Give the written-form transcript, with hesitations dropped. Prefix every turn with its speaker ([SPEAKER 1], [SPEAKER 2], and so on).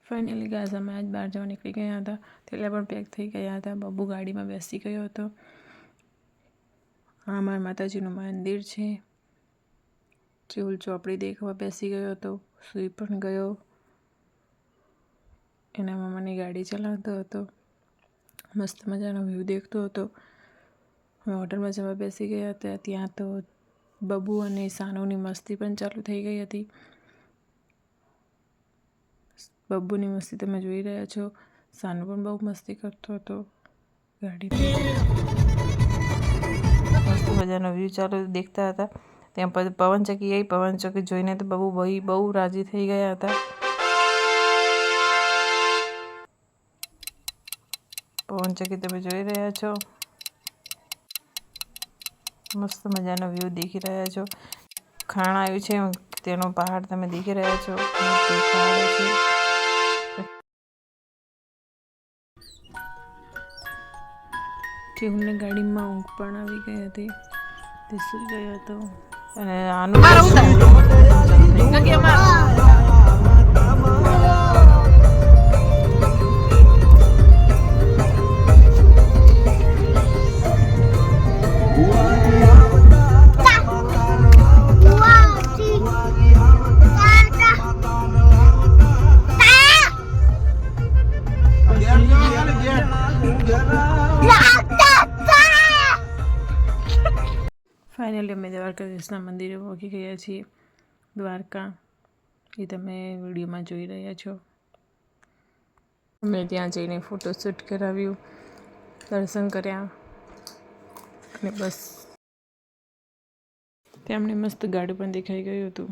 [SPEAKER 1] Finally guys અમે આજ બહાર જવા નીકળી ગયા હતા. થેલા પણ પેક થઈ ગયા હતા. બબ્બુ ગાડીમાં બેસી ગયો હતો. આ અમારા માતાજીનું મંદિર છે. ચૂલ ચોપડી દેખવા બેસી ગયો હતો. સૂઈ પણ ગયો. એના મામાની ગાડી ચલાવતો હતો. મસ્ત મજાનો વ્યૂ દેખતો હતો. અમે હોટલમાં જવા બેસી ગયા હતા. ત્યાં તો બબ્બુ અને સાનુની મસ્તી પણ ચાલુ થઈ ગઈ હતી. બબ્બુની મસ્તી તમે જોઈ રહ્યા છો. સાનુ પણ બહુ મસ્તી કરતો હતો ગાડી પર. મસ્ત મજાનો વ્યૂ ચાલુ દેખતા હતા. ત્યાં પછી પવનચક્કી આવી. પવનચક્કી જોઈને તો બબ્બુ બહુ રાજી થઈ ગયા હતા. પવનચક્કી તમે જોઈ રહ્યા છો. મસ્ત મજાનો વ્યૂ દેખી રહ્યા છો. ખાણ આવ્યું છે તેનો પહાડ તમે દેખી રહ્યા છો. કેવલને ગાડીમાં ઊંઘ પણ આવી ગઈ હતી. તે સૂઈ ગયો હતો અને આનું ફાઇનલી અમે દ્વારકાધીશના મંદિરે પહોંચી ગયા છીએ. દ્વારકા એ તમે વિડીયોમાં જોઈ રહ્યા છો. અમે ત્યાં જઈને ફોટોશૂટ કરાવ્યું, દર્શન કર્યા અને બસ. ત્યાં અમને મસ્ત ગાડું પણ દેખાઈ ગયું હતું.